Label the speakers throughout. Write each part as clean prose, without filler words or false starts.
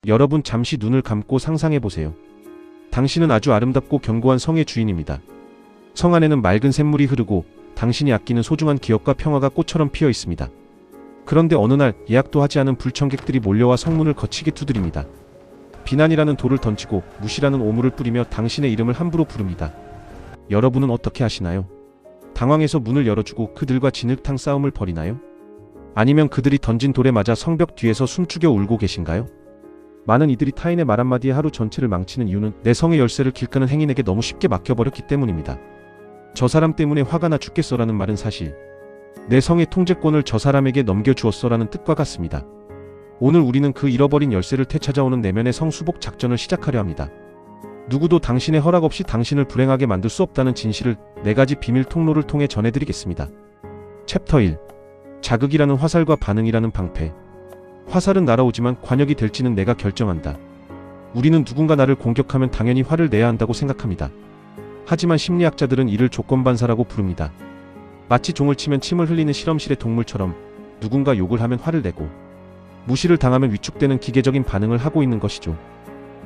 Speaker 1: 여러분 잠시 눈을 감고 상상해보세요. 당신은 아주 아름답고 견고한 성의 주인입니다. 성 안에는 맑은 샘물이 흐르고 당신이 아끼는 소중한 기억과 평화가 꽃처럼 피어 있습니다. 그런데 어느 날 예약도 하지 않은 불청객들이 몰려와 성문을 거치게 두드립니다. 비난이라는 돌을 던지고 무시라는 오물을 뿌리며 당신의 이름을 함부로 부릅니다. 여러분은 어떻게 하시나요? 당황해서 문을 열어주고 그들과 진흙탕 싸움을 벌이나요? 아니면 그들이 던진 돌에 맞아 성벽 뒤에서 숨죽여 울고 계신가요? 많은 이들이 타인의 말 한마디에 하루 전체를 망치는 이유는 내 성의 열쇠를 길가는 행인에게 너무 쉽게 맡겨버렸기 때문입니다. 저 사람 때문에 화가 나 죽겠어라는 말은 사실 내 성의 통제권을 저 사람에게 넘겨주었어라는 뜻과 같습니다. 오늘 우리는 그 잃어버린 열쇠를 되찾아오는 내면의 성수복 작전을 시작하려 합니다. 누구도 당신의 허락 없이 당신을 불행하게 만들 수 없다는 진실을 4가지 비밀 통로를 통해 전해드리겠습니다. 챕터 1. 자극이라는 화살과 반응이라는 방패. 화살은 날아오지만 관역이 될지는 내가 결정한다. 우리는 누군가 나를 공격하면 당연히 화를 내야 한다고 생각합니다. 하지만 심리학자들은 이를 조건반사라고 부릅니다. 마치 종을 치면 침을 흘리는 실험실의 동물처럼 누군가 욕을 하면 화를 내고 무시를 당하면 위축되는 기계적인 반응을 하고 있는 것이죠.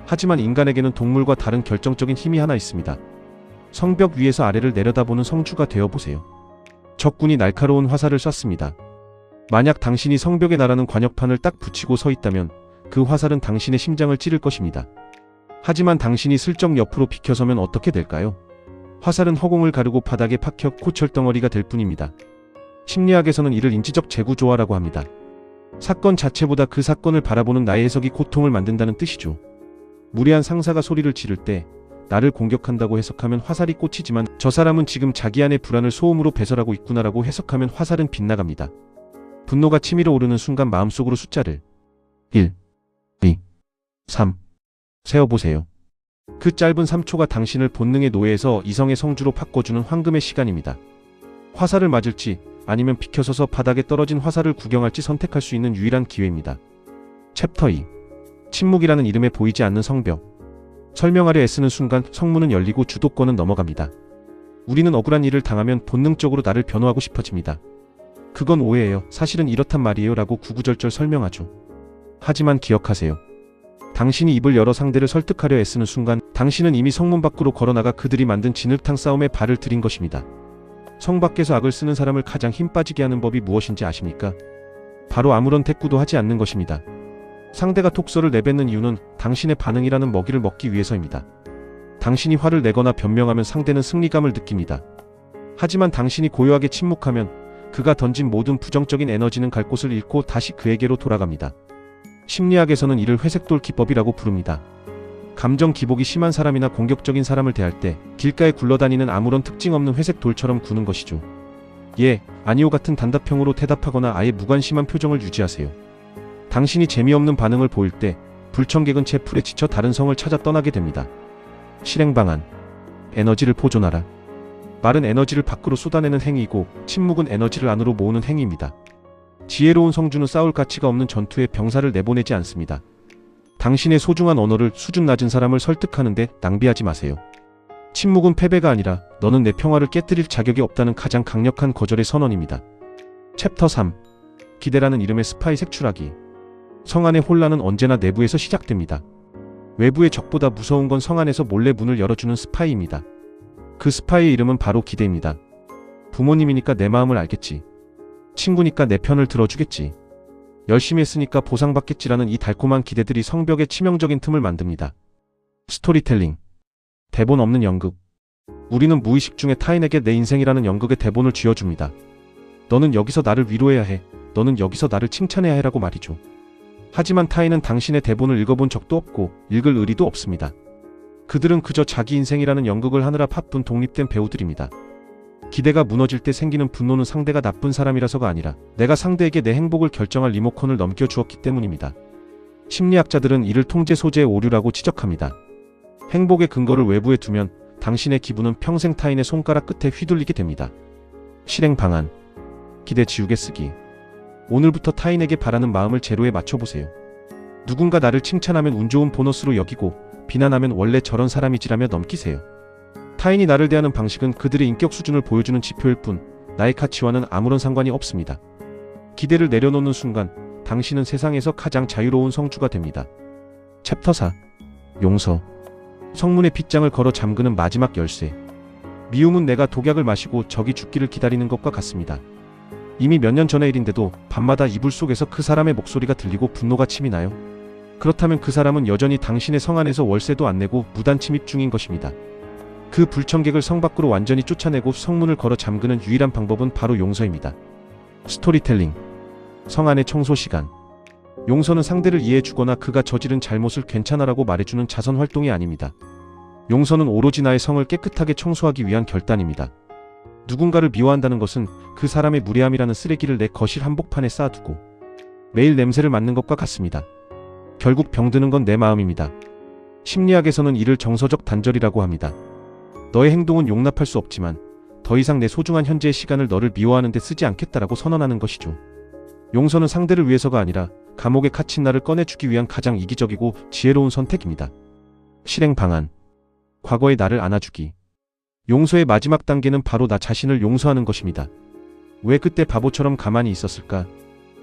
Speaker 1: 하지만 인간에게는 동물과 다른 결정적인 힘이 하나 있습니다. 성벽 위에서 아래를 내려다보는 성주가 되어보세요. 적군이 날카로운 화살을 쐈습니다. 만약 당신이 성벽에 날아는 관역판을 딱 붙이고 서 있다면 그 화살은 당신의 심장을 찌를 것입니다. 하지만 당신이 슬쩍 옆으로 비켜서면 어떻게 될까요? 화살은 허공을 가르고 바닥에 박혀 코철덩어리가 될 뿐입니다. 심리학에서는 이를 인지적 재구조화라고 합니다. 사건 자체보다 그 사건을 바라보는 나의 해석이 고통을 만든다는 뜻이죠. 무례한 상사가 소리를 지를 때 나를 공격한다고 해석하면 화살이 꽂히지만 저 사람은 지금 자기 안의 불안을 소음으로 배설하고 있구나라고 해석하면 화살은 빗나갑니다. 분노가 치밀어 오르는 순간 마음속으로 숫자를 1, 2, 3 세어보세요. 그 짧은 3초가 당신을 본능의 노예에서 이성의 성주로 바꿔주는 황금의 시간입니다. 화살을 맞을지 아니면 비켜서서 바닥에 떨어진 화살을 구경할지 선택할 수 있는 유일한 기회입니다. 챕터 2. 침묵이라는 이름에 보이지 않는 성벽. 설명하려 애쓰는 순간 성문은 열리고 주도권은 넘어갑니다. 우리는 억울한 일을 당하면 본능적으로 나를 변호하고 싶어집니다. 그건 오해예요. 사실은 이렇단 말이에요 라고 구구절절 설명하죠. 하지만 기억하세요. 당신이 입을 열어 상대를 설득하려 애쓰는 순간 당신은 이미 성문 밖으로 걸어나가 그들이 만든 진흙탕 싸움에 발을 들인 것입니다. 성 밖에서 악을 쓰는 사람을 가장 힘 빠지게 하는 법이 무엇인지 아십니까? 바로 아무런 대꾸도 하지 않는 것입니다. 상대가 톡서를 내뱉는 이유는 당신의 반응이라는 먹이를 먹기 위해서입니다. 당신이 화를 내거나 변명하면 상대는 승리감을 느낍니다. 하지만 당신이 고요하게 침묵하면 그가 던진 모든 부정적인 에너지는 갈 곳을 잃고 다시 그에게로 돌아갑니다. 심리학에서는 이를 회색돌 기법이라고 부릅니다. 감정 기복이 심한 사람이나 공격적인 사람을 대할 때 길가에 굴러다니는 아무런 특징 없는 회색 돌처럼 구는 것이죠. 예, 아니요 같은 단답형으로 대답하거나 아예 무관심한 표정을 유지하세요. 당신이 재미없는 반응을 보일 때 불청객은 제 풀에 지쳐 다른 성을 찾아 떠나게 됩니다. 실행 방안. 에너지를 보존하라. 말은 에너지를 밖으로 쏟아내는 행위이고 침묵은 에너지를 안으로 모으는 행위입니다. 지혜로운 성주는 싸울 가치가 없는 전투에 병사를 내보내지 않습니다. 당신의 소중한 언어를 수준 낮은 사람을 설득하는데 낭비하지 마세요. 침묵은 패배가 아니라 너는 내 평화를 깨뜨릴 자격이 없다는 가장 강력한 거절의 선언입니다. 챕터 3. 기대라는 이름의 스파이 색출하기. 성 안의 혼란은 언제나 내부에서 시작됩니다. 외부의 적보다 무서운 건 성 안에서 몰래 문을 열어주는 스파이입니다. 그 스파이의 이름은 바로 기대입니다. 부모님이니까 내 마음을 알겠지. 친구니까 내 편을 들어주겠지. 열심히 했으니까 보상받겠지라는 이 달콤한 기대들이 성벽에 치명적인 틈을 만듭니다. 스토리텔링. 대본 없는 연극. 우리는 무의식 중에 타인에게 내 인생이라는 연극의 대본을 쥐어줍니다. 너는 여기서 나를 위로해야 해. 너는 여기서 나를 칭찬해야 해라고 말이죠. 하지만 타인은 당신의 대본을 읽어본 적도 없고 읽을 의리도 없습니다. 그들은 그저 자기 인생이라는 연극을 하느라 바쁜 독립된 배우들입니다. 기대가 무너질 때 생기는 분노는 상대가 나쁜 사람이라서가 아니라 내가 상대에게 내 행복을 결정할 리모컨을 넘겨주었기 때문입니다. 심리학자들은 이를 통제 소재의 오류라고 지적합니다. 행복의 근거를 외부에 두면 당신의 기분은 평생 타인의 손가락 끝에 휘둘리게 됩니다. 실행 방안. 기대 지우개 쓰기. 오늘부터 타인에게 바라는 마음을 제로에 맞춰보세요. 누군가 나를 칭찬하면 운 좋은 보너스로 여기고 비난하면 원래 저런 사람이지라며 넘기세요. 타인이 나를 대하는 방식은 그들의 인격 수준을 보여주는 지표일 뿐 나의 가치와는 아무런 상관이 없습니다. 기대를 내려놓는 순간 당신은 세상에서 가장 자유로운 성주가 됩니다. 챕터 4. 용서. 성문에 빗장을 걸어 잠그는 마지막 열쇠. 미움은 내가 독약을 마시고 적이 죽기를 기다리는 것과 같습니다. 이미 몇 년 전의 일인데도 밤마다 이불 속에서 그 사람의 목소리가 들리고 분노가 침이 나요. 그렇다면 그 사람은 여전히 당신의 성 안에서 월세도 안 내고 무단 침입 중인 것입니다. 그 불청객을 성 밖으로 완전히 쫓아내고 성문을 걸어 잠그는 유일한 방법은 바로 용서입니다. 스토리텔링. 성 안의 청소 시간. 용서는 상대를 이해해주거나 그가 저지른 잘못을 괜찮아라고 말해주는 자선 활동이 아닙니다. 용서는 오로지 나의 성을 깨끗하게 청소하기 위한 결단입니다. 누군가를 미워한다는 것은 그 사람의 무례함이라는 쓰레기를 내 거실 한복판에 쌓아두고 매일 냄새를 맡는 것과 같습니다. 결국 병드는 건 내 마음입니다. 심리학에서는 이를 정서적 단절이라고 합니다. 너의 행동은 용납할 수 없지만 더 이상 내 소중한 현재의 시간을 너를 미워하는 데 쓰지 않겠다라고 선언하는 것이죠. 용서는 상대를 위해서가 아니라 감옥에 갇힌 나를 꺼내주기 위한 가장 이기적이고 지혜로운 선택입니다. 실행 방안. 과거의 나를 안아주기. 용서의 마지막 단계는 바로 나 자신을 용서하는 것입니다. 왜 그때 바보처럼 가만히 있었을까?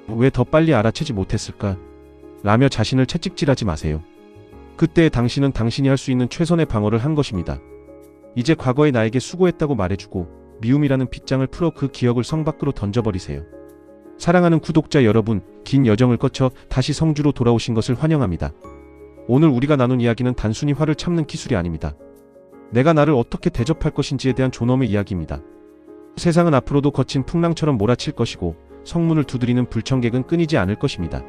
Speaker 1: 왜 더 빨리 알아채지 못했을까? 라며 자신을 채찍질하지 마세요. 그때의 당신은 당신이 할 수 있는 최선의 방어를 한 것입니다. 이제 과거의 나에게 수고했다고 말해주고 미움이라는 빗장을 풀어 그 기억을 성 밖으로 던져버리세요. 사랑하는 구독자 여러분, 긴 여정을 거쳐 다시 성주로 돌아오신 것을 환영합니다. 오늘 우리가 나눈 이야기는 단순히 화를 참는 기술이 아닙니다. 내가 나를 어떻게 대접할 것인지에 대한 존엄의 이야기입니다. 세상은 앞으로도 거친 풍랑처럼 몰아칠 것이고 성문을 두드리는 불청객은 끊이지 않을 것입니다.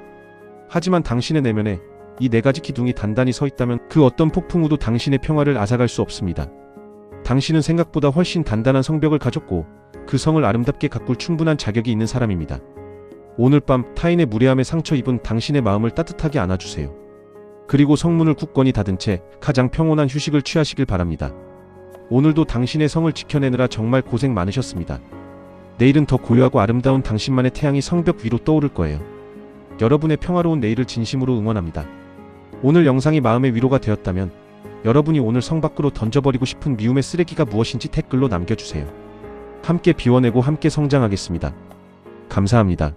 Speaker 1: 하지만 당신의 내면에 이 네 가지 기둥이 단단히 서 있다면 그 어떤 폭풍우도 당신의 평화를 앗아갈 수 없습니다. 당신은 생각보다 훨씬 단단한 성벽을 가졌고 그 성을 아름답게 가꿀 충분한 자격이 있는 사람입니다. 오늘 밤 타인의 무례함에 상처 입은 당신의 마음을 따뜻하게 안아주세요. 그리고 성문을 굳건히 닫은 채 가장 평온한 휴식을 취하시길 바랍니다. 오늘도 당신의 성을 지켜내느라 정말 고생 많으셨습니다. 내일은 더 고요하고 아름다운 당신만의 태양이 성벽 위로 떠오를 거예요. 여러분의 평화로운 내일을 진심으로 응원합니다. 오늘 영상이 마음의 위로가 되었다면 여러분이 오늘 성 밖으로 던져버리고 싶은 미움의 쓰레기가 무엇인지 댓글로 남겨주세요. 함께 비워내고 함께 성장하겠습니다. 감사합니다.